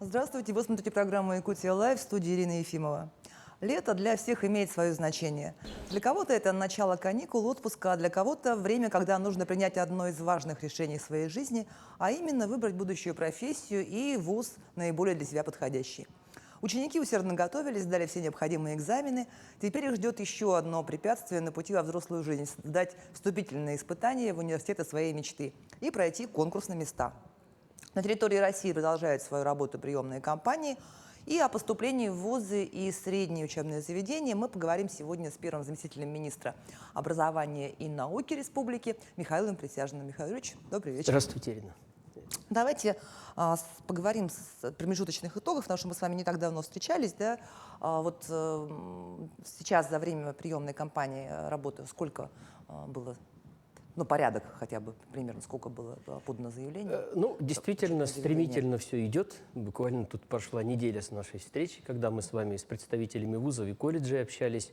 Здравствуйте, вы смотрите программу «Якутия Лайв» в студии Ирина Ефимова. Лето для всех имеет свое значение. Для кого-то это начало каникул, отпуска, а для кого-то время, когда нужно принять одно из важных решений в своей жизни, а именно выбрать будущую профессию и вуз наиболее для себя подходящий. Ученики усердно готовились, сдали все необходимые экзамены. Теперь их ждет еще одно препятствие на пути во взрослую жизнь – сдать вступительные испытания в университеты своей мечты и пройти конкурс на места. На территории России продолжают свою работу приемные кампании. И о поступлении в вузы и средние учебные заведения мы поговорим сегодня с первым заместителем министра образования и науки республики Михаилом Присяжным. Михаил Юрьевич, добрый вечер. Здравствуйте, Ирина. Давайте поговорим с промежуточных итогов, потому что мы с вами не так давно встречались. Да? Сейчас за время приемной кампании работы сколько было? Ну, порядок хотя бы, примерно, сколько было подано заявлений? Ну, действительно, стремительно все идет. Буквально тут прошла неделя с нашей встречи, когда мы с вами с представителями вузов и колледжей общались.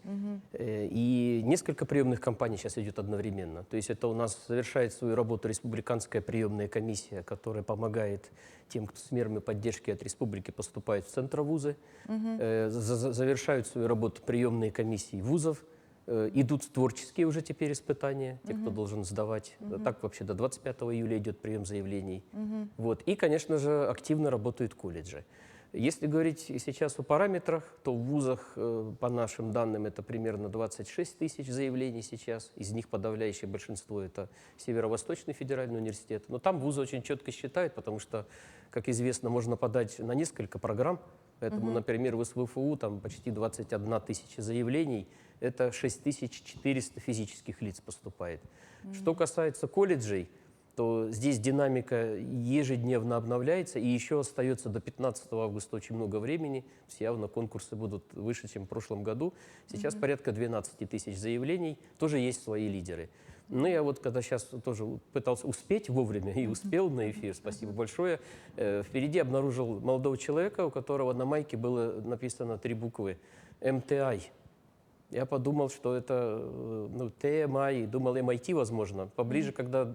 И несколько приемных кампаний сейчас идет одновременно. То есть это у нас завершает свою работу республиканская приемная комиссия, которая помогает тем, кто с мерами поддержки от республики поступает в центровузы. Завершают свою работу приемные комиссии вузов. Идут творческие уже теперь испытания, те, кто должен сдавать. Так вообще до 25 июля идет прием заявлений. Вот. И, конечно же, активно работают колледжи. Если говорить сейчас о параметрах, то в вузах, по нашим данным, это примерно 26 тысяч заявлений сейчас. Из них подавляющее большинство – это Северо-Восточный федеральный университет. Но там вузы очень четко считают, потому что, как известно, можно подать на несколько программ. Поэтому, например, в СВФУ там почти 21 тысяча заявлений, это 6400 физических лиц поступает. Что касается колледжей, то здесь динамика ежедневно обновляется, и еще остается до 15 августа очень много времени. Явно конкурсы будут выше, чем в прошлом году. Сейчас порядка 12 тысяч заявлений, тоже есть свои лидеры. Но я вот когда сейчас тоже пытался успеть вовремя и успел на эфир, спасибо большое, впереди обнаружил молодого человека, у которого на майке было написано 3 буквы МТИ. Я подумал, что это TMI, думал MIT, возможно. Поближе, когда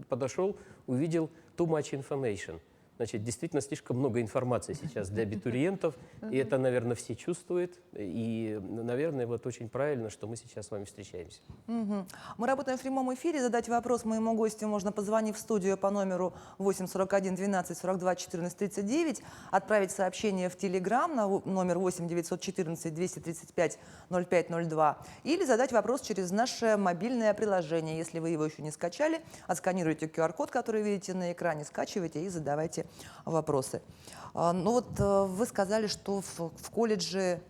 подошел, увидел too much information. Значит, действительно слишком много информации сейчас для абитуриентов, и это, наверное, все чувствуют. И, наверное, вот очень правильно, что мы сейчас с вами встречаемся. Мы работаем в прямом эфире. Задать вопрос моему гостю можно, позвонив в студию по номеру 8 41 12 42 14 39, отправить сообщение в Телеграм на номер 8 914 235 0502 или задать вопрос через наше мобильное приложение. Если вы его еще не скачали, отсканируйте QR-код, который видите на экране, скачивайте и задавайте вопросы. Ну вот вы сказали, что в колледже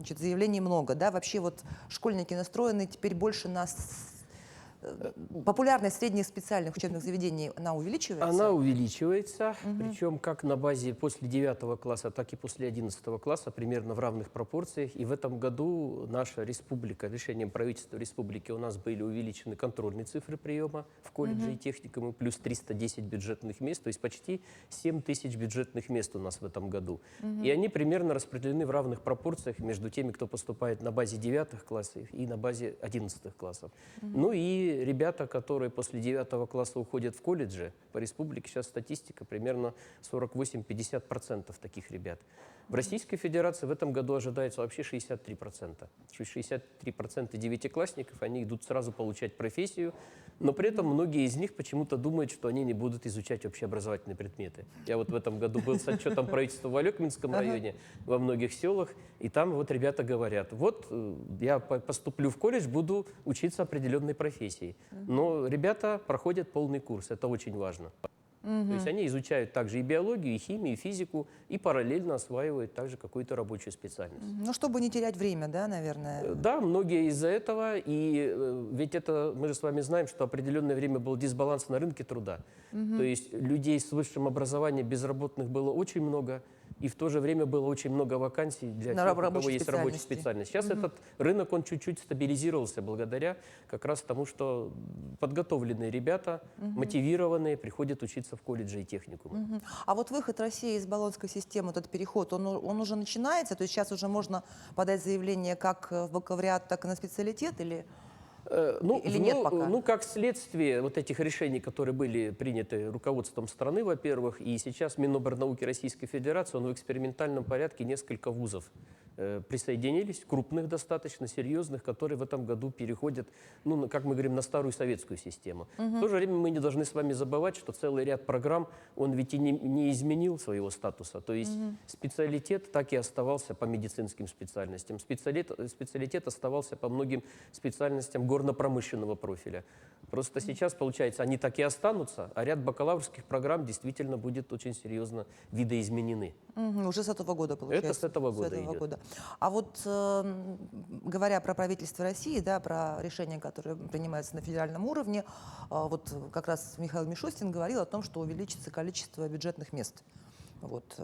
заявлений много, да? Вообще вот школьники настроены теперь больше на популярность средних специальных учебных заведений, она увеличивается? Она увеличивается, причем как на базе после 9 класса, так и после 11 класса, примерно в равных пропорциях. И в этом году наша республика, решением правительства республики у нас были увеличены контрольные цифры приема в колледже и техникумы, плюс 310 бюджетных мест, то есть почти 7 тысяч бюджетных мест у нас в этом году. И они примерно распределены в равных пропорциях между теми, кто поступает на базе 9 классов и на базе 11 классов. Ну и ребята, которые после 9 класса уходят в колледжи, по республике сейчас статистика примерно 48-50% таких ребят. В Российской Федерации в этом году ожидается вообще 63%. 63% девятиклассников, они идут сразу получать профессию, но при этом многие из них почему-то думают, что они не будут изучать общеобразовательные предметы. Я вот в этом году был с отчетом правительства в Алекминском районе, во многих селах, и там вот ребята говорят, вот я поступлю в колледж, буду учиться определенной профессии. Но ребята проходят полный курс, это очень важно. То есть они изучают также и биологию, и химию, и физику, и параллельно осваивают также какую-то рабочую специальность. Ну, чтобы не терять время, да, наверное? Да, многие из-за этого, и ведь это, мы же с вами знаем, что определенное время был дисбаланс на рынке труда. То есть людей с высшим образованием безработных было очень много, и в то же время было очень много вакансий для тех, у кого есть рабочая специальность. Сейчас этот рынок, он чуть-чуть стабилизировался благодаря как раз тому, что подготовленные ребята, мотивированные, приходят учиться в колледже и техникумы. А вот выход России из баллонской системы, этот переход, он уже начинается? То есть сейчас уже можно подать заявление как в бакалавриат, так и на специалитет? Или... Или нет пока? Ну, как следствие вот этих решений, которые были приняты руководством страны, во-первых, и сейчас Миноборнауки Российской Федерации, он в экспериментальном порядке несколько вузов присоединились, крупных достаточно, серьезных, которые в этом году переходят, ну, как мы говорим, на старую советскую систему. В то же время мы не должны с вами забывать, что целый ряд программ, он ведь и не изменил своего статуса. То есть специалитет так и оставался по медицинским специальностям, специалитет оставался по многим специальностям горно-промышленного профиля. Просто сейчас, получается, они так и останутся, а ряд бакалаврских программ действительно будет очень серьезно видоизменены. Уже с этого года, получается. Это с этого года идет. А вот говоря про правительство России, да, про решения, которые принимаются на федеральном уровне, вот как раз Михаил Мишустин говорил о том, что увеличится количество бюджетных мест. Вот,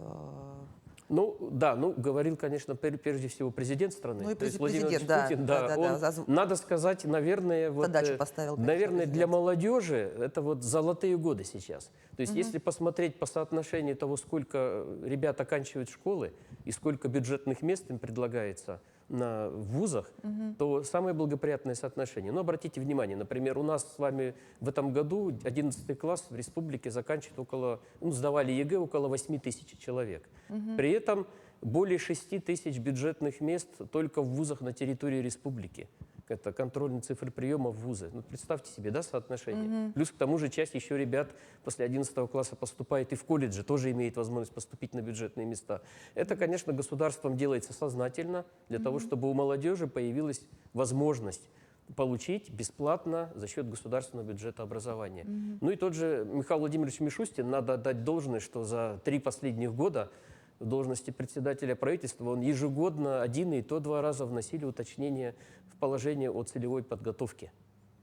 Ну, да, ну, говорил, конечно, прежде всего президент страны. Ну и То есть президент, Владимир да, Путин, надо сказать, наверное, вот, задачу поставил. наверное, для молодежи это вот золотые годы сейчас. То есть если посмотреть по соотношению того, сколько ребят оканчивают школы и сколько бюджетных мест им предлагается в вузах, то самое благоприятное соотношение. Но обратите внимание, например, у нас с вами в этом году 11 класс в республике заканчивает сдавали ЕГЭ около 8 тысяч человек. При этом более 6 тысяч бюджетных мест только в вузах на территории республики. Это контрольные цифры приема в вузы. Ну, представьте себе, да, соотношение. Плюс к тому же часть еще ребят после 11 класса поступает и в колледжи, тоже имеет возможность поступить на бюджетные места. Это, конечно, государством делается сознательно, для того, чтобы у молодежи появилась возможность получить бесплатно за счет государственного бюджета образования. Ну и тот же Михаил Владимирович Мишустин, надо отдать должное, что за 3 последних года в должности председателя правительства он ежегодно 1 и то 2 раза вносили уточнения в положение о целевой подготовке.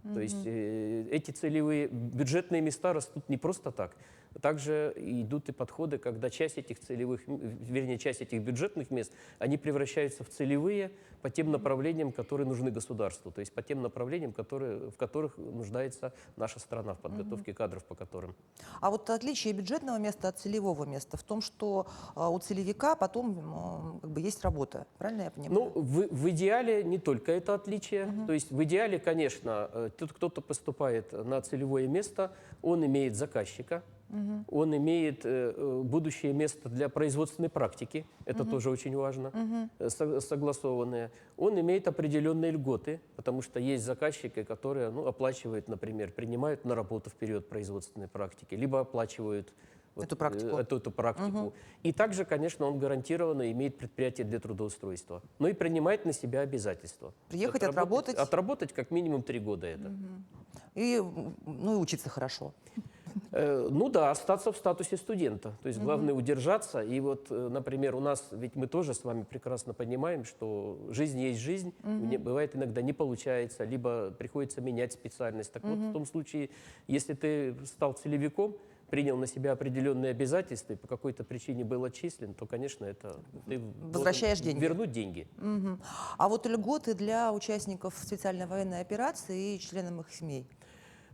То есть эти целевые бюджетные места растут не просто так. Также идут и подходы, когда часть этих целевых, вернее, часть этих бюджетных мест, они превращаются в целевые по тем направлениям, которые нужны государству, то есть по тем направлениям, в которых нуждается наша страна, в подготовке кадров по которым. А вот отличие бюджетного места от целевого места в том, что у целевика потом как бы есть работа. Правильно я понимаю? Ну, в идеале не только это отличие. То есть в идеале, конечно, тот, кто-то поступает на целевое место, он имеет заказчика, он имеет будущее место для производственной практики, это тоже очень важно, согласованное. Он имеет определенные льготы, потому что есть заказчики, которые оплачивают, например, принимают на работу в период производственной практики, либо оплачивают эту практику. И также, конечно, он гарантированно имеет предприятие для трудоустройства, но и принимает на себя обязательства. Приехать, отработать. Отработать как минимум 3 года это. И учиться хорошо. Ну да, остаться в статусе студента. То есть главное удержаться. И вот, например, у нас, ведь мы тоже с вами прекрасно понимаем, что жизнь есть жизнь. Бывает иногда не получается, либо приходится менять специальность. Так вот, в том случае, если ты стал целевиком, принял на себя определенные обязательства и по какой-то причине был отчислен, то, конечно, это ты возвращаешь деньги. Вернуть деньги. А вот льготы для участников специальной военной операции и членам их семей?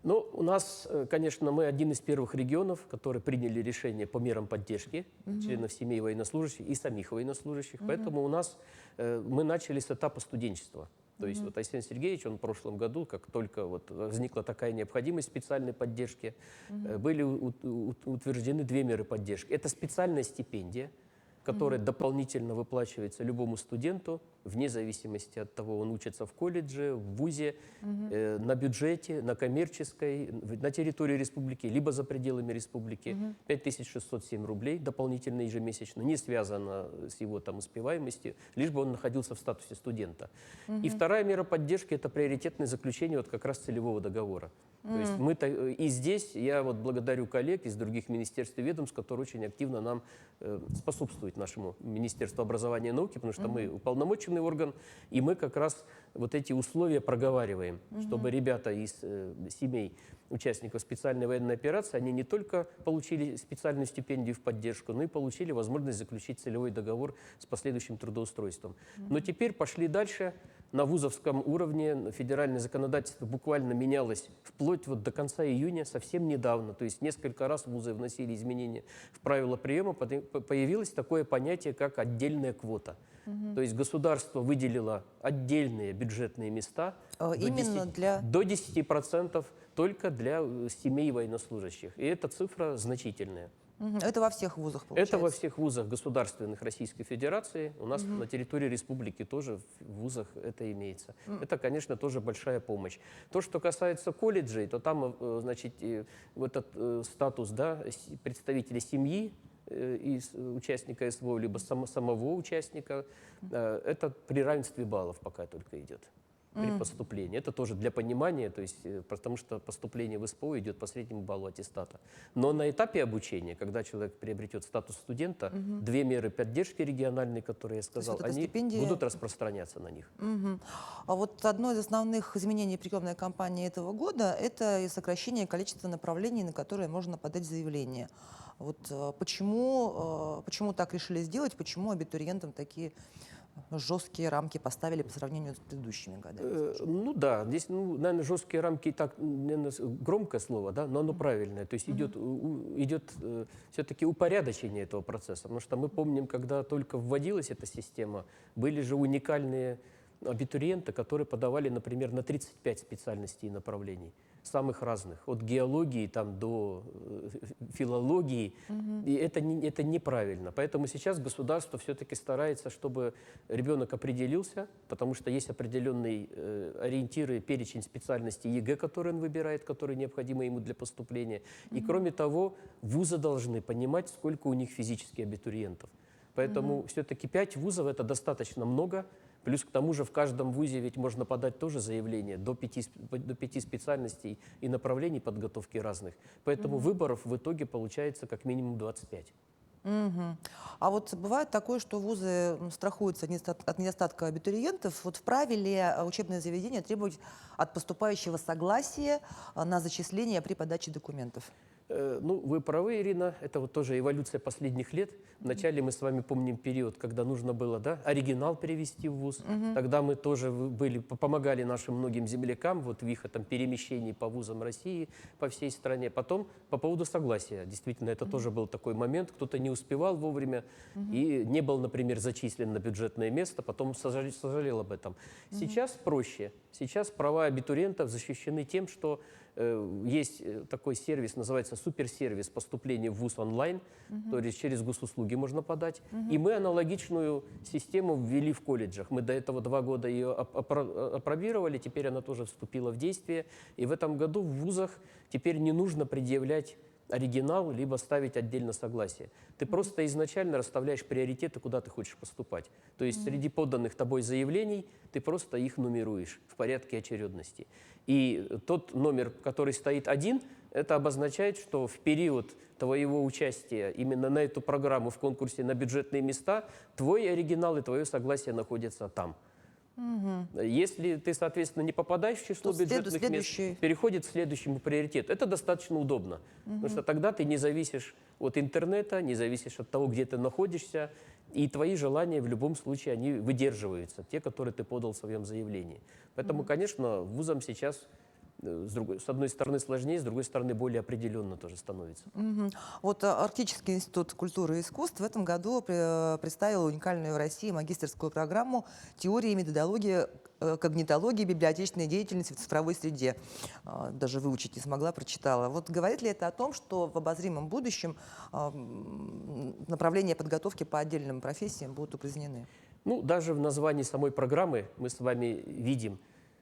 Ну, у нас, конечно, мы один из первых регионов, которые приняли решение по мерам поддержки членов семей военнослужащих и самих военнослужащих. Поэтому у нас мы начали с этапа студенчества. То есть вот Арсений Сергеевич, он в прошлом году, как только вот возникла такая необходимость специальной поддержки, были утверждены 2 меры поддержки. Это специальная стипендия, которая дополнительно выплачивается любому студенту, вне зависимости от того, он учится в колледже, в вузе, на бюджете, на коммерческой, на территории республики, либо за пределами республики. 5607 рублей дополнительно ежемесячно, не связано с его успеваемостью, лишь бы он находился в статусе студента. И вторая мера поддержки – это приоритетное заключение вот как раз целевого договора. То есть и здесь я вот благодарю коллег из других министерств и ведомств, которые очень активно нам способствуют, нашему Министерству образования и науки, потому что мы уполномоченный орган, и мы как раз вот эти условия проговариваем, чтобы ребята из семей участников специальной военной операции, они не только получили специальную стипендию в поддержку, но и получили возможность заключить целевой договор с последующим трудоустройством. Но теперь пошли дальше. На вузовском уровне федеральное законодательство буквально менялось вплоть вот до конца июня, совсем недавно. То есть несколько раз вузы вносили изменения в правила приема. Появилось такое понятие, как отдельная квота. То есть государство выделило отдельные бюджетные места Именно для... до 10% только для семей военнослужащих. И эта цифра значительная. Это во всех вузах, получается? Это во всех вузах государственных Российской Федерации. У нас на территории республики тоже в вузах это имеется. Это, конечно, тоже большая помощь. То, что касается колледжей, то там, значит, вот этот статус, да, представителя семьи и участника СВО, либо самого участника, это при равенстве баллов пока только идет. При поступлении. Это тоже для понимания, то есть, потому что поступление в СПО идет по среднему баллу аттестата. Но на этапе обучения, когда человек приобретет статус студента, две меры поддержки региональные, которые я сказал, они стипендия... будут распространяться на них. А вот одно из основных изменений приемной кампании этого года – это и сокращение количества направлений, на которые можно подать заявление. Вот почему так решили сделать, почему абитуриентам такие жесткие рамки поставили по сравнению с предыдущими годами? Ну да, здесь, наверное, жесткие рамки, так, наверное, громкое слово, да, но оно правильное. То есть идет все-таки упорядочение этого процесса. Потому что мы помним, когда только вводилась эта система, были же уникальные абитуриенты, которые подавали, например, на 35 специальностей и направлений, самых разных, от геологии там, до филологии, и это неправильно. Поэтому сейчас государство все-таки старается, чтобы ребенок определился, потому что есть определенные ориентиры, перечень специальностей ЕГЭ, которые он выбирает, которые необходимы ему для поступления. И кроме того, вузы должны понимать, сколько у них физически абитуриентов. Поэтому все-таки 5 вузов – это достаточно много. Плюс к тому же в каждом вузе ведь можно подать тоже заявление до 5 специальностей и направлений подготовки разных. Поэтому выборов в итоге получается как минимум 25. А вот бывает такое, что вузы страхуются от недостатка абитуриентов. Вот вправе ли учебное заведение требовать от поступающего согласия на зачисление при подаче документов? Ну, вы правы, Ирина, это вот тоже эволюция последних лет. Вначале мы с вами помним период, когда нужно было, да, оригинал перевести в вуз. Тогда мы тоже помогали нашим многим землякам вот в их там, перемещении по вузам России, по всей стране. Потом по поводу согласия. Действительно, это тоже был такой момент. Кто-то не успевал вовремя и не был, например, зачислен на бюджетное место, потом сожалел об этом. Сейчас проще. Сейчас права абитуриентов защищены тем, что есть такой сервис, называется суперсервис поступления в ВУЗ онлайн, то есть через госуслуги можно подать. И мы аналогичную систему ввели в колледжах. Мы до этого 2 года ее апробировали, теперь она тоже вступила в действие. И в этом году в вузах теперь не нужно предъявлять оригинал, либо ставить отдельно согласие. Ты просто изначально расставляешь приоритеты, куда ты хочешь поступать. То есть среди поданных тобой заявлений ты просто их нумеруешь в порядке очередности. И тот номер, который стоит 1, это обозначает, что в период твоего участия именно на эту программу в конкурсе на бюджетные места твой оригинал и твое согласие находятся там. Если ты, соответственно, не попадаешь в число бюджетных мест, переходит к следующему приоритету. Это достаточно удобно, потому что тогда ты не зависишь от интернета, не зависишь от того, где ты находишься, и твои желания в любом случае, они выдерживаются, те, которые ты подал в своем заявлении. Поэтому, конечно, вузам сейчас с одной стороны сложнее, с другой стороны более определенно тоже становится. Вот Арктический институт культуры и искусств в этом году представил уникальную в России магистерскую программу «Теория и методология когнитологии библиотечной деятельности в цифровой среде». Даже выучить не смогла, прочитала. Вот говорит ли это о том, что в обозримом будущем направления подготовки по отдельным профессиям будут упразднены? Ну, даже в названии самой программы мы с вами видим,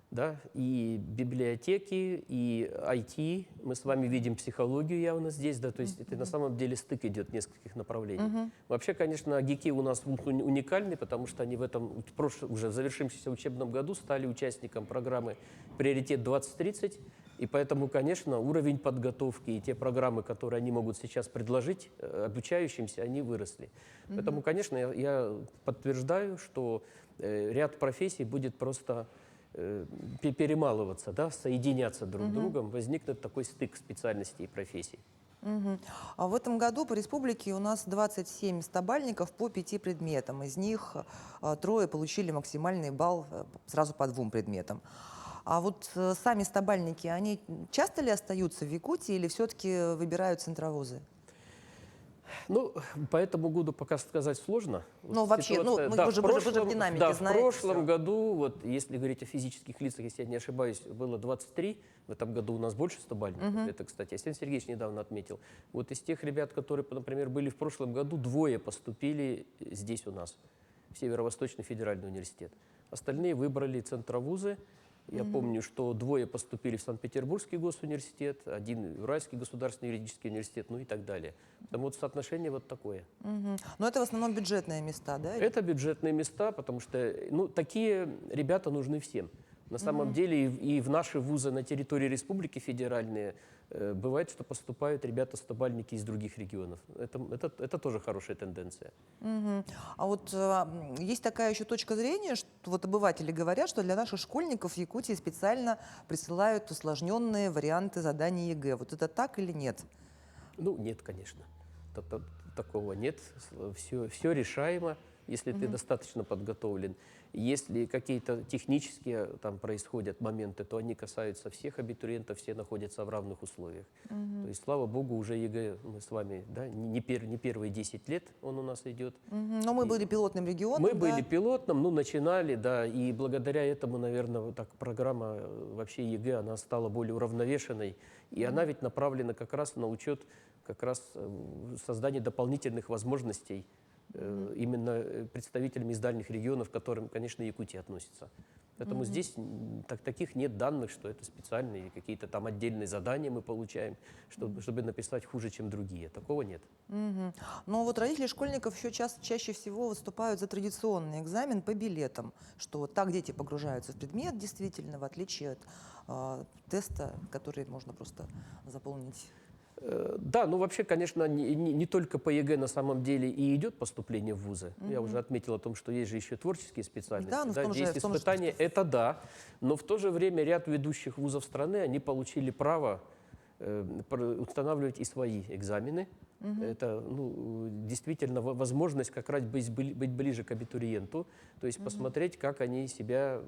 да, и библиотеки, и IT, мы с вами видим психологию явно здесь, да, то есть это на самом деле стык идет нескольких направлений. Вообще, конечно, ГИКи у нас уникальны, потому что они в этом уже в завершившемся учебном году стали участником программы «Приоритет 2030», и поэтому, конечно, уровень подготовки и те программы, которые они могут сейчас предложить обучающимся, они выросли. Поэтому, конечно, я подтверждаю, что ряд профессий будет просто перемалываться, да, соединяться друг с другом, возникнет такой стык специальностей и профессий. Мгм. А в этом году по республике у нас 27 стабальников по 5 предметам. Из них трое получили максимальный балл сразу по 2 предметам. А вот сами стабальники, они часто ли остаются в Якутии или все-таки выбирают центровузы? Ну, по этому году пока сказать сложно. Ну, вообще, ну, Ситуация- вы, да, вы же, вы же в динамике да, знаете в прошлом всё. году, вот, если говорить о физических лицах, если я не ошибаюсь, было 23, в этом году у нас больше стабальников. Это, кстати, Асен Сергеевич недавно отметил. Вот из тех ребят, которые, например, были в прошлом году, двое поступили здесь у нас, в Северо-Восточный федеральный университет. Остальные выбрали центровузы. Я помню, что двое поступили в Санкт-Петербургский госуниверситет, один в Уральский государственный юридический университет, ну и так далее. Потому вот соотношение вот такое. Но это в основном бюджетные места, да? Это бюджетные места, потому что ну, такие ребята нужны всем. На самом деле и в наши вузы на территории республики федеральные бывает, что поступают ребята-стабальники из других регионов. Это тоже хорошая тенденция. Мгм. А вот есть такая еще точка зрения, что вот обыватели говорят, что для наших школьников в Якутии специально присылают усложненные варианты заданий ЕГЭ. Вот это так или нет? Ну, нет, конечно. Такого нет. Все решаемо, если ты достаточно подготовлен. Если какие-то технические там происходят моменты, то они касаются всех абитуриентов, все находятся в равных условиях. То есть, слава богу, уже ЕГЭ мы с вами, да, не первые 10 лет он у нас идет. Но мы были пилотным регионом, Мы да? были пилотным, ну, начинали, да, и благодаря этому, наверное, вот так программа вообще ЕГЭ, она стала более уравновешенной, и она ведь направлена как раз на учет как раз создания дополнительных возможностей именно представителями из дальних регионов, к которым, конечно, Якутия относится. Поэтому здесь таких нет данных, что это специальные какие-то там отдельные задания мы получаем, чтобы написать хуже, чем другие. Такого нет. Но вот родители школьников еще чаще всего выступают за традиционный экзамен по билетам, что вот так дети погружаются в предмет действительно, в отличие от теста, который можно просто заполнить. Да, ну вообще, конечно, не только по ЕГЭ на самом деле и идет поступление в вузы. Я уже отметил о том, что есть же еще творческие специальности, Да, ну, да, в том где же- есть в том же, испытания, это да. Но в то же время ряд ведущих вузов страны, они получили право устанавливать и свои экзамены. Это ну, действительно возможность как раз быть ближе к абитуриенту, то есть посмотреть, как они себя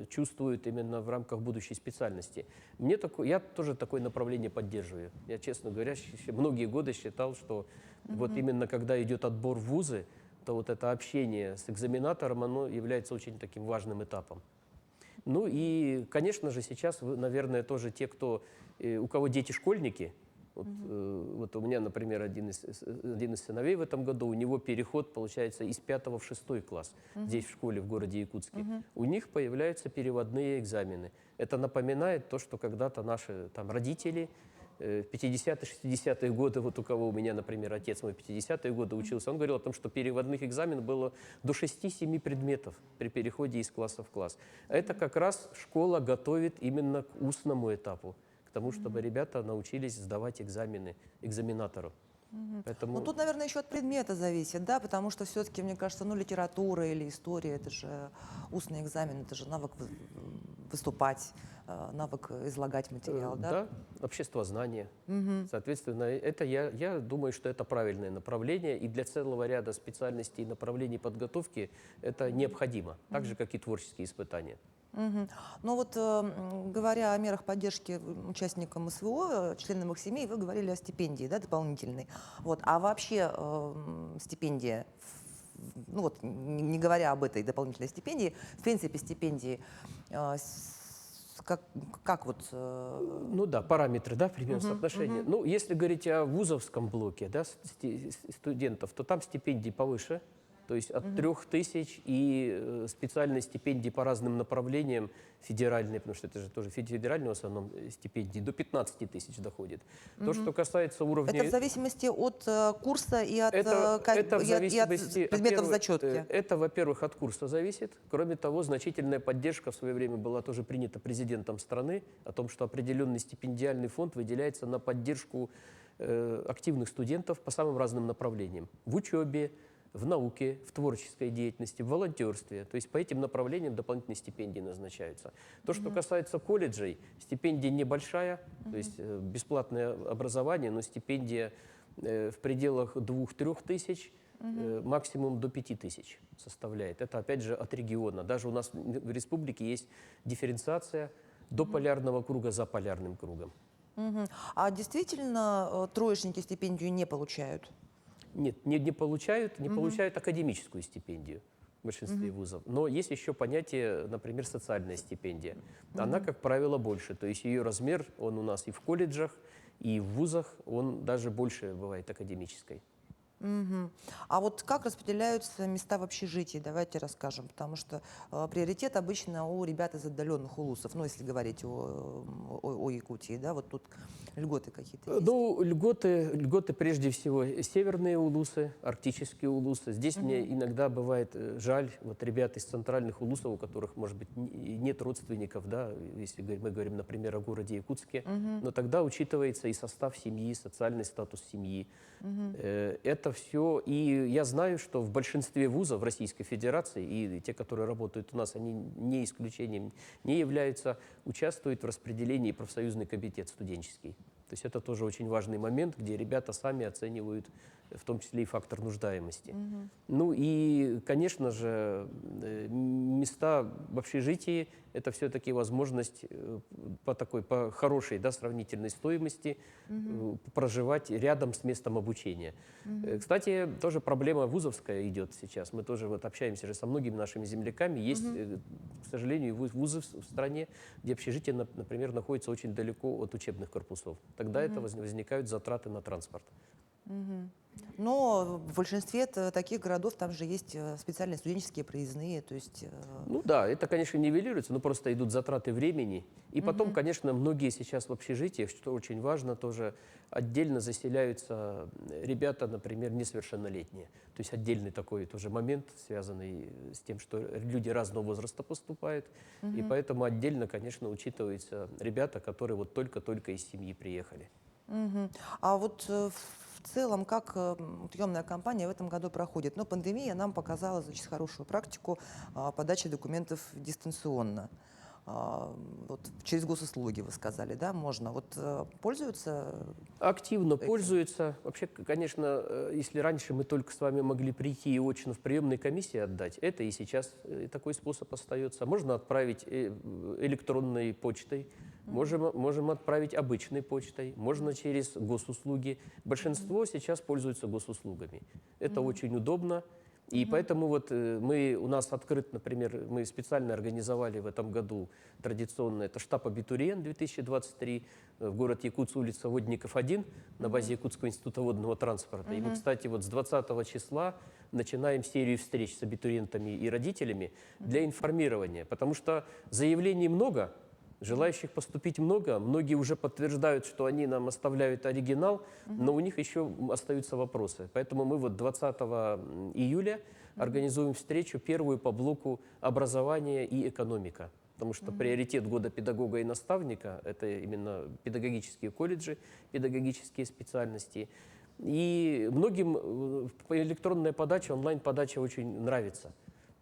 чувствуют именно в рамках будущей специальности. Я тоже такое направление поддерживаю. Я, честно говоря, многие годы считал, что вот именно когда идет отбор в вузы, то вот это общение с экзаменатором, оно является очень таким важным этапом. Ну и, конечно же, сейчас, наверное, тоже те, у кого дети школьники, вот у меня, например, один из сыновей в этом году, у него переход, получается, из 5 в 6 класс, здесь в школе в городе Якутске. У них появляются переводные экзамены. Это напоминает то, что когда-то наши там, родители в 50-60-е годы, вот у кого у меня, например, отец мой в 50-е годы учился, он говорил о том, что переводных экзаменов было до 6-7 предметов при переходе из класса в класс. А это как раз школа готовит именно к устному этапу, к тому, чтобы ребята научились сдавать экзамены экзаменатору. Поэтому... Ну, тут, наверное, еще от предмета зависит, да, потому что все-таки, мне кажется, ну, литература или история, это же устный экзамен, это же навык выступать, навык излагать материал, да? Да, обществознание. Соответственно, это я думаю, что это правильное направление, и для целого ряда специальностей и направлений подготовки это необходимо, так же, как и творческие испытания. Ну вот, говоря о мерах поддержки участникам СВО, членам их семей, вы говорили о стипендии, да, дополнительной. Вот, а вообще стипендия, ну вот, не говоря об этой дополнительной стипендии, в принципе, стипендии, как вот... Ну да, параметры, да, примерно соотношения. Ну, если говорить о вузовском блоке, да, студентов, то там стипендии повыше. То есть от 3000 и специальные стипендии по разным направлениям, федеральные, потому что это же тоже федеральные в основном стипендии, до 15 тысяч доходит. То, что касается уровня... Это в зависимости от курса и от, это в и от зависимости предметов зачетки. Это, во-первых, от курса зависит. Кроме того, значительная поддержка в свое время была тоже принята президентом страны о том, что определенный стипендиальный фонд выделяется на поддержку активных студентов по самым разным направлениям. В учебе, в науке, в творческой деятельности, в волонтерстве. То есть по этим направлениям дополнительные стипендии назначаются. То, что касается колледжей, стипендия небольшая, то есть бесплатное образование, но стипендия в пределах 2-3 тысяч, максимум до 5 тысяч составляет. Это опять же от региона. Даже у нас в республике есть дифференциация до полярного круга за полярным кругом. А действительно троечники стипендию не получают? Нет, не получают академическую стипендию в большинстве вузов. Но есть еще понятие, например, социальная стипендия. Она, как правило, больше. То есть ее размер, он у нас и в колледжах, и в вузах, он даже больше бывает академической. А вот как распределяются места в общежитии, давайте расскажем, потому что приоритет обычно у ребят из отдаленных улусов, ну, если говорить о Якутии, да, вот тут льготы какие-то есть. Ну, льготы прежде всего северные улусы, арктические улусы. Здесь мне иногда бывает жаль, вот ребят из центральных улусов, у которых, может быть, нет родственников, да, если мы говорим, например, о городе Якутске, но тогда учитывается и состав семьи, социальный статус семьи. Это все, и я знаю, что в большинстве вузов Российской Федерации, и те, которые работают у нас, они не исключением не являются, участвуют в распределении профсоюзный комитет студенческий. То есть это тоже очень важный момент, где ребята сами оценивают, в том числе и фактор нуждаемости. Ну и, конечно же, места в общежитии – это все-таки возможность по хорошей, да, сравнительной стоимости проживать рядом с местом обучения. Кстати, тоже проблема вузовская идет сейчас. Мы тоже вот общаемся же со многими нашими земляками. Есть, к сожалению, вузы в стране, где общежитие, например, находится очень далеко от учебных корпусов. Тогда это возникают затраты на транспорт. Но в большинстве таких городов там же есть специальные студенческие проездные, то есть… Ну да, это, конечно, нивелируется, но просто идут затраты времени. И потом, конечно, многие сейчас в общежитиях, что очень важно, тоже отдельно заселяются ребята, например, несовершеннолетние. То есть отдельный такой тоже момент, связанный с тем, что люди разного возраста поступают. И поэтому отдельно, конечно, учитываются ребята, которые вот только-только из семьи приехали. А вот в целом, как приемная кампания в этом году проходит? Ну, пандемия нам показала, значит, хорошую практику подачи документов дистанционно. Вот через госуслуги, вы сказали, да, можно. Вот пользуются? Активно Этим. пользуются. Вообще, конечно, если раньше мы только с вами могли прийти и очно в приемной комиссии отдать, это и сейчас такой способ остается. Можно отправить электронной почтой, можем отправить обычной почтой, можно через госуслуги. Большинство сейчас пользуются госуслугами. Это очень удобно. И поэтому вот у нас открыт, например, мы специально организовали в этом году традиционно, это штаб «Абитуриент» 2023, в город Якутск, улица Водников, 1, на базе Якутского института водного транспорта. И мы, кстати, вот с 20 числа начинаем серию встреч с абитуриентами и родителями для информирования, потому что заявлений много, желающих поступить много, многие уже подтверждают, что они нам оставляют оригинал, но у них еще остаются вопросы. Поэтому мы вот 20 июля организуем встречу первую по блоку образования и экономика. Потому что приоритет года педагога и наставника – это именно педагогические колледжи, педагогические специальности. И многим электронная подача, онлайн-подача очень нравится.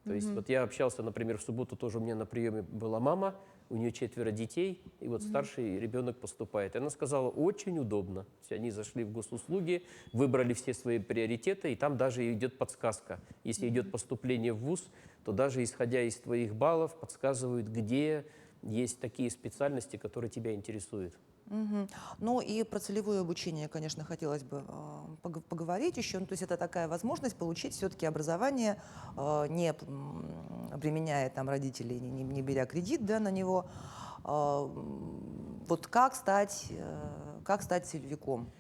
То есть вот я общался, например, в субботу тоже у меня на приеме была мама, у нее 4 детей, и вот старший ребенок поступает. И она сказала, очень удобно. То есть они зашли в госуслуги, выбрали все свои приоритеты, и там даже идет подсказка. Если идет поступление в вуз, то даже исходя из твоих баллов подсказывают, где есть такие специальности, которые тебя интересуют. Ну и про целевое обучение, конечно, хотелось бы поговорить еще. Ну, то есть это такая возможность получить все-таки образование, не обременяя там родителей, не беря кредит, да, на него. Вот как стать целевиком?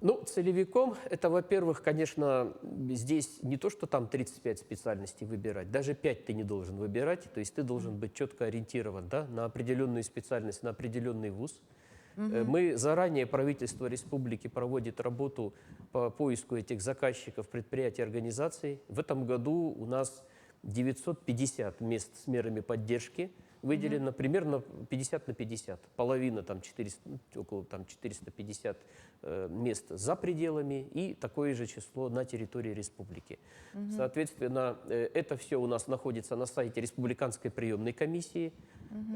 Ну, целевиком – это, во-первых, конечно, здесь не то, что там 35 специальностей выбирать, даже 5 ты не должен выбирать, то есть ты должен быть четко ориентирован, да, на определенную специальность, на определенный вуз. Мы заранее, правительство республики проводит работу по поиску этих заказчиков, предприятий, организаций. В этом году у нас 950 мест с мерами поддержки выделено примерно 50 на 50. Половина, там, 400, около там, 450 мест за пределами и такое же число на территории республики. Соответственно, это все у нас находится на сайте Республиканской приемной комиссии.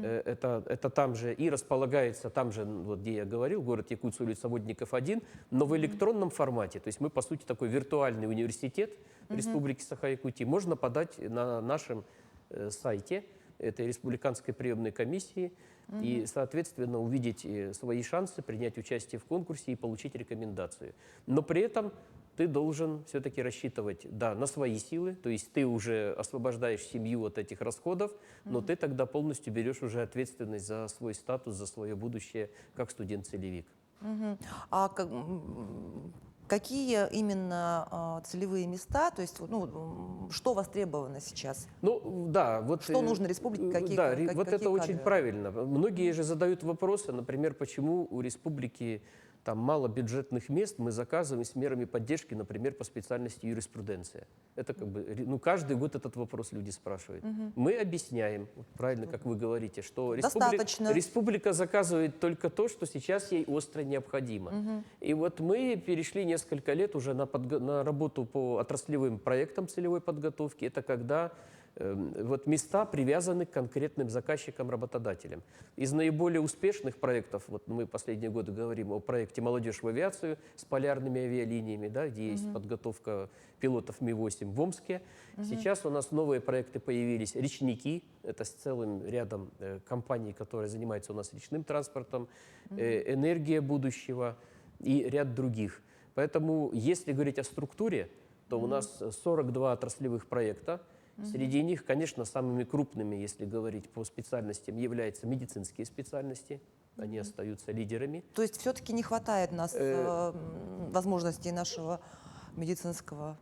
Это там же и располагается, там же, вот где я говорил, город Якутск, улица Водников, 1, но в электронном формате. То есть мы, по сути, такой виртуальный университет Республики Саха-Якутия. Можно подать на нашем сайте этой Республиканской приемной комиссии и, соответственно, увидеть свои шансы, принять участие в конкурсе и получить рекомендацию. Но при этом ты должен все-таки рассчитывать, да, на свои силы, то есть ты уже освобождаешь семью от этих расходов, но ты тогда полностью берешь уже ответственность за свой статус, за свое будущее как студент-целевик. А какие именно целевые места, то есть что востребовано сейчас? Ну, да, вот, Что нужно республике, какие да, какие вот это кадры? очень правильно. Многие же задают вопросы, например, почему у республики там мало бюджетных мест, мы заказываем с мерами поддержки, например, по специальности юриспруденция. Это как бы, ну, каждый год этот вопрос люди спрашивают. Мы объясняем, вот правильно, как вы говорите, что республика заказывает только то, что сейчас ей остро необходимо. И вот мы перешли несколько лет уже на работу по отраслевым проектам целевой подготовки. Это когда вот места привязаны к конкретным заказчикам-работодателям. Из наиболее успешных проектов, вот мы последние годы говорим о проекте «Молодежь в авиацию» с полярными авиалиниями, да, где есть подготовка пилотов Ми-8 в Омске. Сейчас у нас новые проекты появились. «Речники» — это с целым рядом компаний, которые занимаются у нас речным транспортом, «Энергия будущего» и ряд других. Поэтому, если говорить о структуре, то у нас 42 отраслевых проекта. Среди них, конечно, самыми крупными, если говорить по специальностям, являются медицинские специальности. Они остаются лидерами. То есть все-таки не хватает у нас возможностей нашего медицинского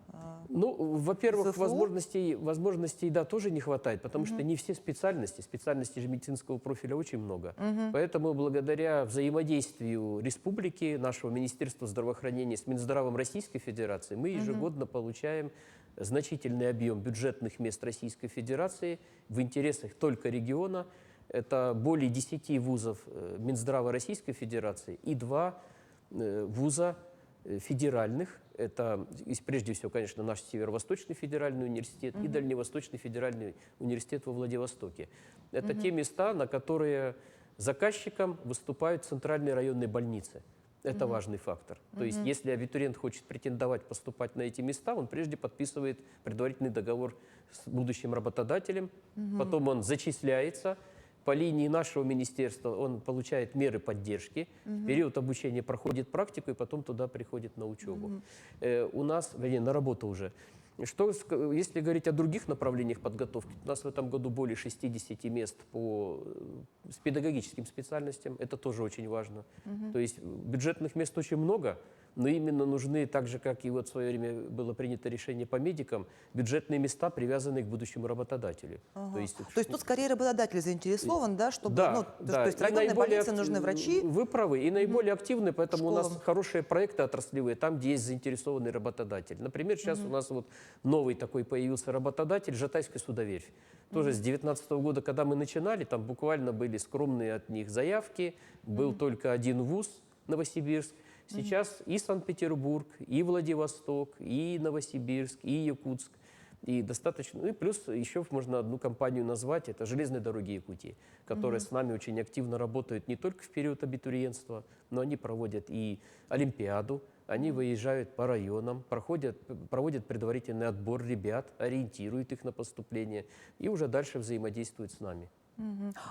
Ну, во-первых, СФУ? возможностей, да, тоже не хватает, потому что не все специальностей же медицинского профиля очень много. Поэтому благодаря взаимодействию республики, нашего Министерства здравоохранения с Минздравом Российской Федерации, мы ежегодно получаем значительный объем бюджетных мест Российской Федерации в интересах только региона. Это более 10 вузов Минздрава Российской Федерации и 2 вуза федеральных. Это, прежде всего, конечно, наш Северо-Восточный федеральный университет и Дальневосточный федеральный университет во Владивостоке. Это те места, на которые заказчиком выступают центральные районные больницы. Это важный фактор. То есть, если абитуриент хочет претендовать, поступать на эти места, он прежде подписывает предварительный договор с будущим работодателем, потом он зачисляется. По линии нашего министерства он получает меры поддержки, в период обучения проходит практику и потом туда приходит на учебу. У нас, вернее, на работу уже. Если говорить о других направлениях подготовки, у нас в этом году более 60 мест с педагогическим специальностям, это тоже очень важно. То есть бюджетных мест очень много, но именно нужны, так же, как и вот в свое время было принято решение по медикам, бюджетные места, привязанные к будущему работодателю. То есть тут скорее работодатель заинтересован, да, чтобы, то есть районной больнице нужны врачи. Вы правы, и наиболее активны, поэтому у нас хорошие проекты отраслевые, там, где есть заинтересованный работодатель. Например, сейчас у нас вот новый такой появился работодатель, Жатайская судоверфь. Тоже с 2019 года, когда мы начинали, там буквально были скромные от них заявки, был только один вуз, Новосибирск. Сейчас и Санкт-Петербург, и Владивосток, и Новосибирск, и Якутск. И достаточно, и плюс еще можно одну компанию назвать, это «Железные дороги Якутии», которые с нами очень активно работают не только в период абитуриентства, но они проводят и Олимпиаду, они выезжают по районам, проводят предварительный отбор ребят, ориентируют их на поступление и уже дальше взаимодействуют с нами.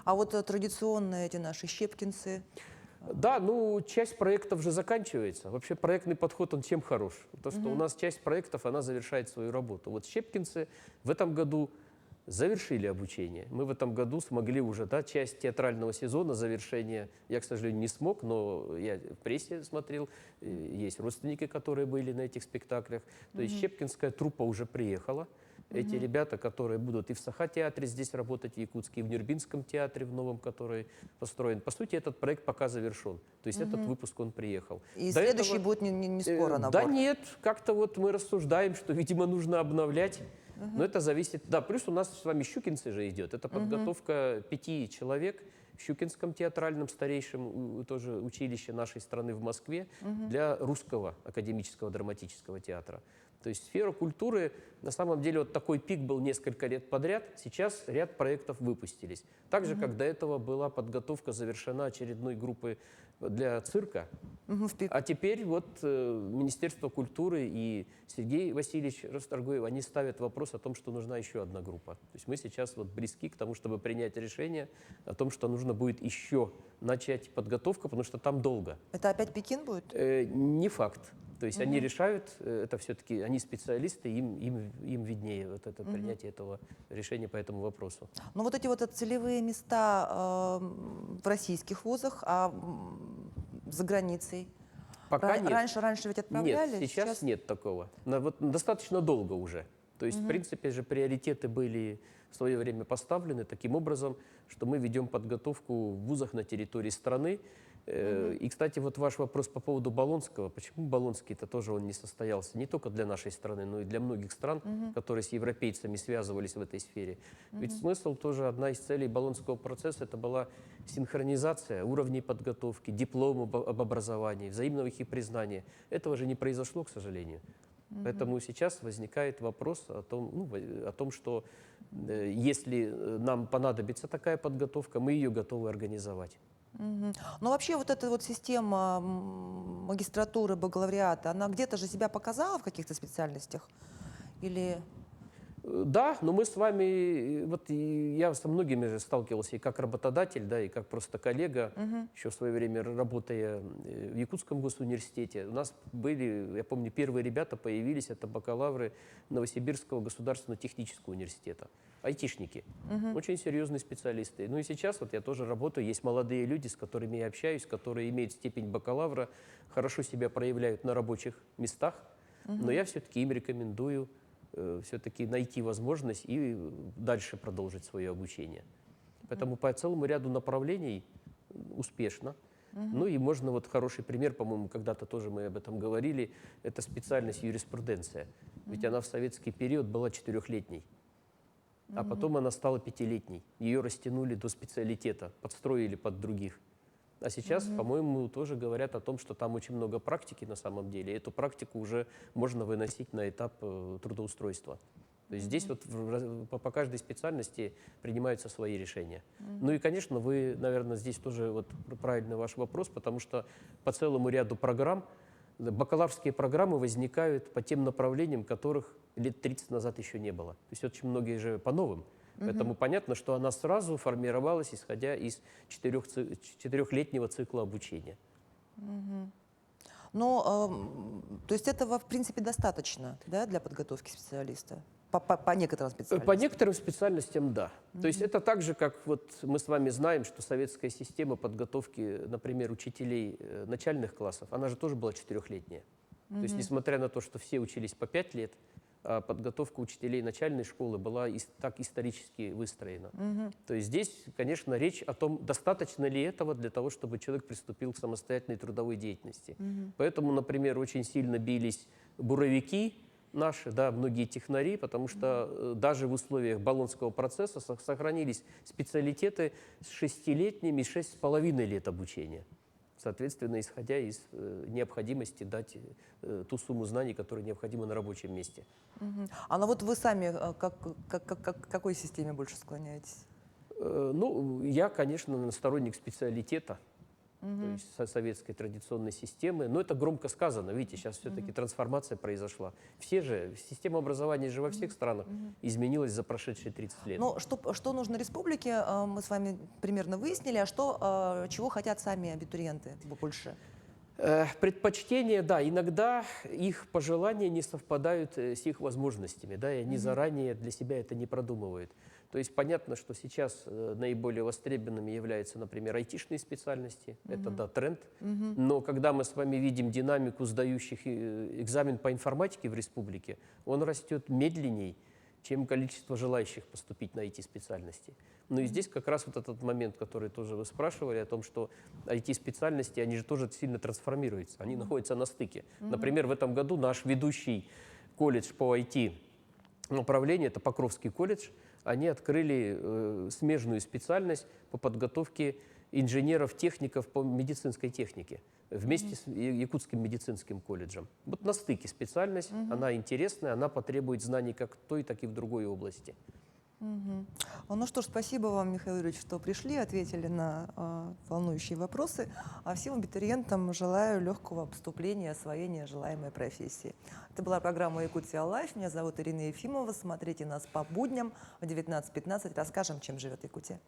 А вот традиционные эти наши щепкинцы? Да, ну, часть проектов же заканчивается. Вообще проектный подход, он чем хорош? То, что у нас часть проектов, она завершает свою работу. Вот щепкинцы в этом году завершили обучение. Мы в этом году смогли уже, да, часть театрального сезона завершения. Я, к сожалению, не смог, но я в прессе смотрел. Есть родственники, которые были на этих спектаклях. То есть щепкинская труппа уже приехала. Эти ребята, которые будут и в Саха-театре здесь работать, в Якутске, и в Нюрнбергском театре, в новом, который построен. По сути, этот проект пока завершен. То есть этот выпуск, он приехал. И следующий будет не скоро набор? Да нет, как-то вот мы рассуждаем, что, видимо, нужно обновлять Но это зависит... Да, плюс у нас с вами щукинцы же идет. Это подготовка 5 человек в Щукинском театральном старейшем тоже училище нашей страны в Москве для русского академического драматического театра. То есть сфера культуры, на самом деле, вот такой пик был несколько лет подряд, сейчас ряд проектов выпустились. Так же, как до этого была подготовка завершена очередной группы для цирка. В пик. А теперь вот Министерство культуры и Сергей Васильевич Расторгуев, они ставят вопрос о том, что нужна еще одна группа. То есть мы сейчас вот близки к тому, чтобы принять решение о том, что нужно будет еще начать подготовку, потому что там долго. Это опять Пекин будет? Не факт. То есть они решают, это все-таки, они специалисты, им виднее вот это принятие этого решения по этому вопросу. Ну вот эти вот целевые места в российских вузах, а за границей? Пока нет. Раньше ведь отправляли? Нет, сейчас нет такого. Вот достаточно долго уже. То есть, в принципе же, приоритеты были в свое время поставлены таким образом, что мы ведем подготовку в вузах на территории страны. И, кстати, вот ваш вопрос по поводу Болонского. Почему Болонский-то тоже он не состоялся? Не только для нашей страны, но и для многих стран, которые с европейцами связывались в этой сфере. Ведь смысл тоже, одна из целей Болонского процесса, это была синхронизация уровней подготовки, дипломов об образовании, взаимного их признания. Этого же не произошло, к сожалению. Поэтому сейчас возникает вопрос о том, что если нам понадобится такая подготовка, мы ее готовы организовать. Ну вообще вот эта вот система магистратуры, бакалавриата, она где-то же себя показала в каких-то специальностях? Или... Да, но мы с вами, вот я со многими же сталкивался и как работодатель, да, и как просто коллега, еще в свое время работая в Якутском госуниверситете. У нас были, я помню, первые ребята появились, это бакалавры Новосибирского государственного технического университета, айтишники, очень серьезные специалисты. Ну и сейчас вот я тоже работаю, есть молодые люди, с которыми я общаюсь, которые имеют степень бакалавра, хорошо себя проявляют на рабочих местах, но я все-таки им рекомендую все-таки найти возможность и дальше продолжить свое обучение. Поэтому по целому ряду направлений успешно. Ну и можно, вот хороший пример, по-моему, когда-то тоже мы об этом говорили, это специальность юриспруденция. Ведь она в советский период была 4-летней, а потом она стала 5-летней. Ее растянули до специалитета, подстроили под других. А сейчас, по-моему, тоже говорят о том, что там очень много практики на самом деле. И эту практику уже можно выносить на этап трудоустройства. То есть здесь вот по каждой специальности принимаются свои решения. Ну и, конечно, вы, наверное, здесь тоже вот правильный ваш вопрос, потому что по целому ряду программ, бакалаврские программы возникают по тем направлениям, которых лет 30 назад еще не было. То есть очень многие же по новым. Поэтому понятно, что она сразу формировалась, исходя из 4-летнего цикла обучения. Ну, то есть этого, в принципе, достаточно, да, для подготовки специалиста? По некоторым специальностям? По некоторым специальностям, да. То есть это так же, как вот мы с вами знаем, что советская система подготовки, например, учителей начальных классов, она же тоже была 4-летняя. То есть несмотря на то, что все учились по 5 лет, подготовка учителей начальной школы была так исторически выстроена. То есть здесь, конечно, речь о том, достаточно ли этого для того, чтобы человек приступил к самостоятельной трудовой деятельности. Поэтому, например, очень сильно бились буровики наши, да, многие технари, потому что даже в условиях Болонского процесса сохранились специалитеты с 6-летними и 6,5 лет обучения. Соответственно, исходя из необходимости дать ту сумму знаний, которая необходима на рабочем месте. А ну вот вы сами к какой системе больше склоняетесь? Ну, я, конечно, сторонник специалитета, то есть советской традиционной системы. Но это громко сказано. Видите, сейчас все-таки трансформация произошла. Все же, система образования же во всех странах изменилась за прошедшие 30 лет. Ну, что нужно республике, мы с вами примерно выяснили, а чего хотят сами абитуриенты больше? Предпочтения, да, иногда их пожелания не совпадают с их возможностями, да, и они заранее для себя это не продумывают. То есть понятно, что сейчас наиболее востребованными являются, например, айтишные специальности, это, да, тренд, но когда мы с вами видим динамику сдающих экзамен по информатике в республике, он растет медленней, чем количество желающих поступить на IT-специальности. Ну и здесь как раз вот этот момент, который тоже вы спрашивали, о том, что IT-специальности, они же тоже сильно трансформируются, они находятся на стыке. Например, в этом году наш ведущий колледж по IT направление, это Покровский колледж, они открыли смежную специальность по подготовке инженеров-техников по медицинской технике вместе с Якутским медицинским колледжем. Вот на стыке специальность, она интересная, она потребует знаний как в той, так и в другой области. Ну что ж, спасибо вам, Михаил Юрьевич, что пришли, ответили на волнующие вопросы. А всем абитуриентам желаю легкого поступления, освоения желаемой профессии. Это была программа «Якутия Лайф». Меня зовут Ирина Ефимова. Смотрите нас по будням в 19:15. Расскажем, чем живет Якутия.